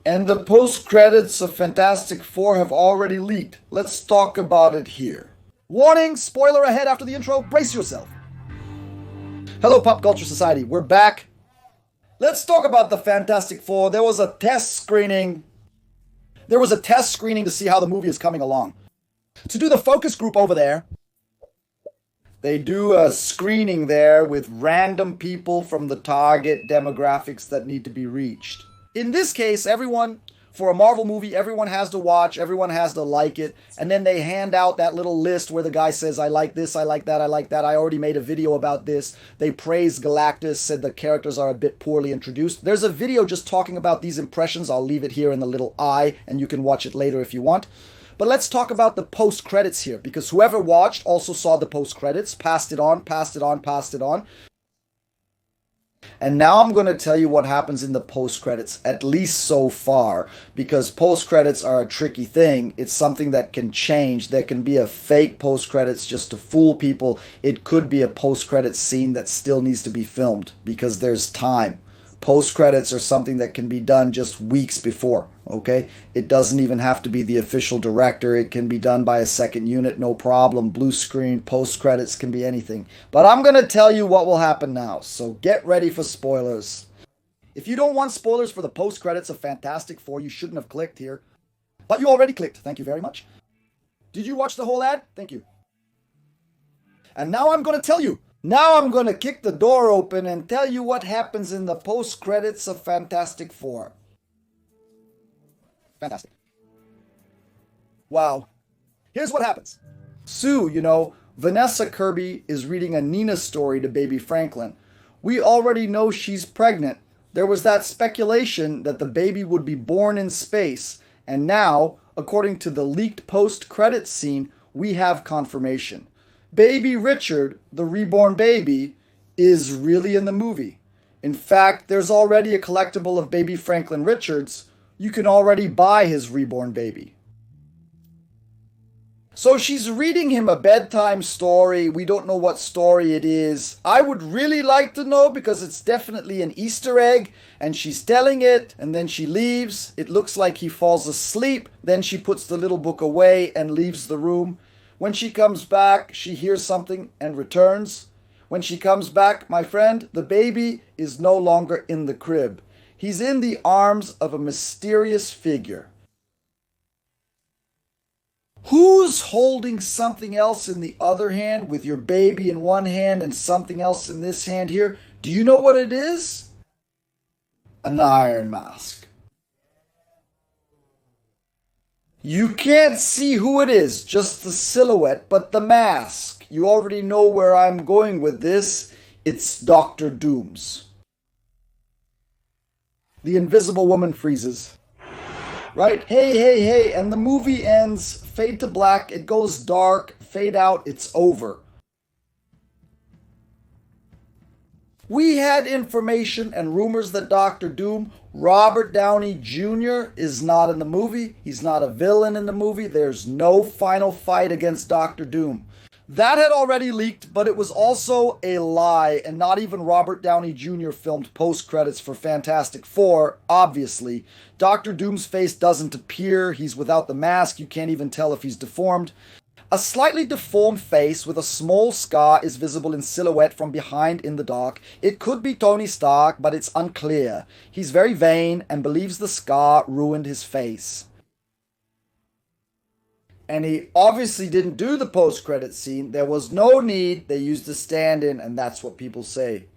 And the post-credits of Fantastic Four have already leaked. Let's talk about it here. Warning, spoiler ahead after the intro, brace yourself. Hello, Pop Culture Society, we're back. Let's talk about the Fantastic Four. There was a test screening. To see how the movie is coming along. To do the focus group over there, They do a screening there with random people from the target demographics that need to be reached. in this case, everyone, for a Marvel movie, everyone has to watch, everyone has to like it, and then they hand out that little list where the guy says, I like this, I like that, I like that, I already made a video about this. They praised Galactus, said the characters are a bit poorly introduced. There's a video just talking about these impressions. I'll leave it here in the little eye, and you can watch it later if you want. But let's talk about the post-credits here, because whoever watched also saw the post-credits, passed it on, passed it on, passed it on. And now I'm going to tell you what happens in the post-credits, at least so far, because post-credits are a tricky thing. It's something that can change. There can be a fake post-credits just to fool people. It could be a post-credits scene that still needs to be filmed because there's time. Post-credits are something that can be done just weeks before, okay? It doesn't even have to be the official director. It can be done by a second unit, no problem. Blue screen, post-credits can be anything. But I'm going to tell you what will happen now, so get ready for spoilers. If you don't want spoilers for the post-credits of Fantastic Four, you shouldn't have clicked here. But you already clicked, thank you very much. Did you watch the whole ad? Thank you. And now I'm going to tell you. Now I'm going to kick the door open and tell you what happens in the post-credits of Fantastic Four. Fantastic. Wow. Here's what happens. Sue, Vanessa Kirby is reading a Nina story to baby Franklin. We already know she's pregnant. There was that speculation that the baby would be born in space, and now, according to the leaked post-credits scene, we have confirmation. Baby Richard, the reborn baby, is really in the movie. In fact, there's already a collectible of baby Franklin Richards. You can already buy his reborn baby. So she's reading him a bedtime story. We don't know what story it is. I would really like to know because it's definitely an Easter egg. And she's telling it, and then she leaves. It looks like he falls asleep. Then she puts the little book away and leaves the room. When she comes back, she hears something and returns. When she comes back, my friend, the baby is no longer in the crib. He's in the arms of a mysterious figure. Who's holding something else in the other hand with your baby in one hand and something else in this hand here? Do you know what it is? An iron mask. You can't see who it is, just the silhouette, but the mask. You already know where I'm going with this. It's Dr. Doom's. The Invisible Woman freezes. Right? Hey, hey, hey. And the movie ends. Fade to black. It goes dark. Fade out. It's over. We had information and rumors that Dr. Doom, Robert Downey Jr., is not in the movie. He's not a villain in the movie. There's no final fight against Dr. Doom. That had already leaked, but it was also a lie, and not even Robert Downey Jr. filmed post-credits for Fantastic Four, obviously. Dr. Doom's face doesn't appear. He's without the mask. You can't even tell if he's deformed. A slightly deformed face with a small scar is visible in silhouette from behind in the dark. It could be Tony Stark, but it's unclear. He's very vain and believes the scar ruined his face. And he obviously didn't do the post-credit scene. There was no need. They used a stand-in, and that's what people say.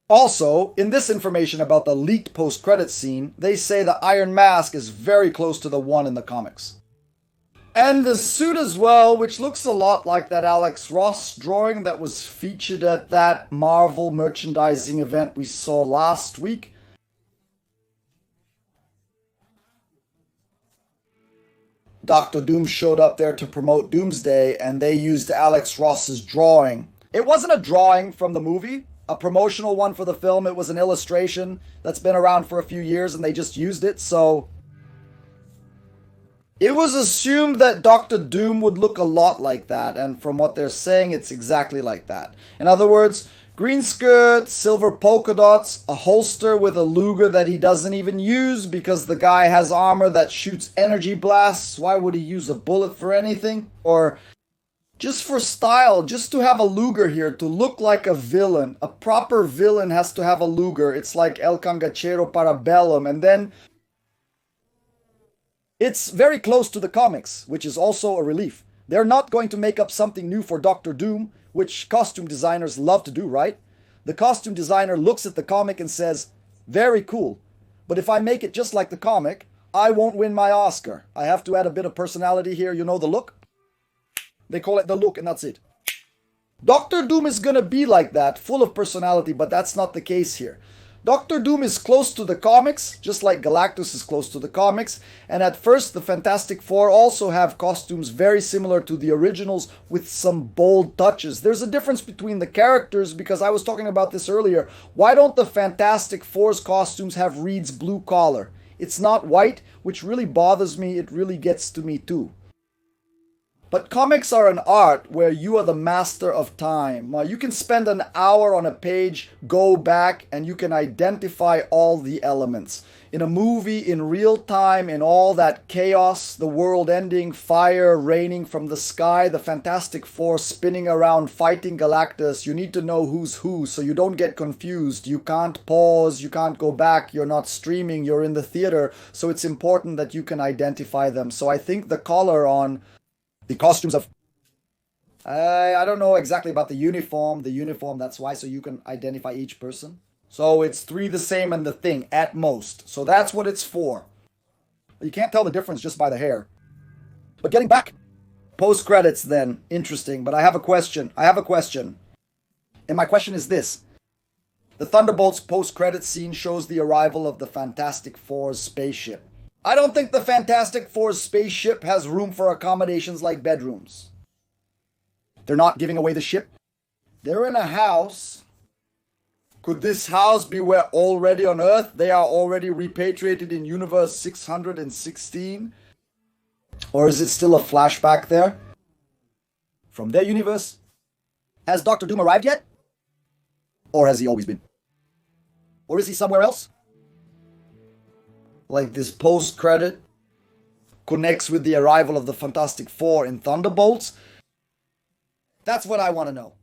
Also, in this information about the leaked post-credit scene, they say the Iron Mask is very close to the one in the comics. And the suit as well, which looks a lot like that Alex Ross drawing that was featured at that Marvel merchandising event we saw last week. Dr. Doom showed up there to promote Doomsday, and they used Alex Ross's drawing. It wasn't a drawing from the movie, a promotional one for the film. It was an illustration that's been around for a few years, and they just used it, so it was assumed that Dr. Doom would look a lot like that, and from what they're saying, it's exactly like that. In other words, Green skirt, silver polka dots, a holster with a Luger that he doesn't even use because the guy has armor that shoots energy blasts. Why would he use a bullet for anything? Or just for style, just to have a Luger here, to look like a villain. A proper villain has to have a Luger. It's like El Cangachero Parabellum. And then it's very close to the comics, which is also a relief. They're not going to make up something new for Doctor Doom, which costume designers love to do, right? The costume designer looks at the comic and says, very cool. But if I make it just like the comic, I won't win my Oscar. I have to add a bit of personality here. You know the look? They call it the look, and that's it. Doctor Doom is gonna be like that, full of personality, but that's not the case here. Doctor Doom is close to the comics, just like Galactus is close to the comics, and at first the Fantastic Four also have costumes very similar to the originals with some bold touches. There's a difference between the characters because I was talking about this earlier. Why don't the Fantastic Four's costumes have Reed's blue collar? It's not white, which really bothers me. It really gets to me too. But comics are an art where you are the master of time. You can spend an hour on a page, go back, and you can identify all the elements. In a movie, in real time, in all that chaos, the world ending, fire raining from the sky, the Fantastic Four spinning around fighting Galactus, you need to know who's who so you don't get confused. You can't pause, you can't go back, you're not streaming, you're in the theater, so it's important that you can identify them. So I think the color on the costumes of... I don't know exactly about the uniform, that's why, so you can identify each person. So it's 3 the same and the thing, at most. So that's what it's for. You can't tell the difference just by the hair. But getting back, post-credits then, interesting, but I have a question. And my question is this. The Thunderbolts post-credits scene shows the arrival of the Fantastic Four's spaceship. I don't think the Fantastic Four's spaceship has room for accommodations like bedrooms. They're not giving away the ship. They're in a house. Could this house be where already on Earth they are already repatriated in Universe 616? Or is it still a flashback there? From their universe? Has Doctor Doom arrived yet? Or has he always been? Or is he somewhere else? Like this post-credit connects with the arrival of the Fantastic Four in Thunderbolts? That's what I want to know.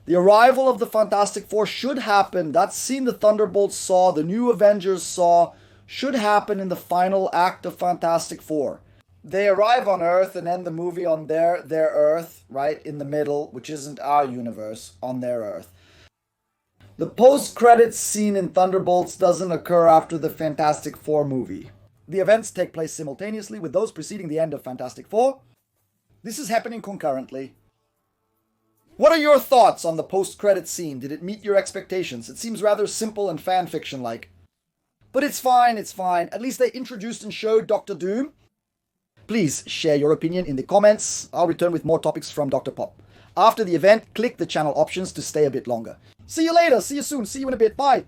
The arrival of the Fantastic Four should happen. That scene the Thunderbolts saw, the new Avengers saw, should happen in the final act of Fantastic Four. They arrive on Earth and end the movie on their Earth, right in the middle, which isn't our universe, on their Earth. The post-credits scene in Thunderbolts doesn't occur after the Fantastic Four movie. The events take place simultaneously with those preceding the end of Fantastic Four. This is happening concurrently. What are your thoughts on the post-credits scene? Did it meet your expectations? It seems rather simple and fan-fiction-like. But it's fine. At least they introduced and showed Doctor Doom. Please share your opinion in the comments. I'll return with more topics from Dr. Pop. After the event, click the channel options to stay a bit longer. See you later. See you soon. See you in a bit. Bye.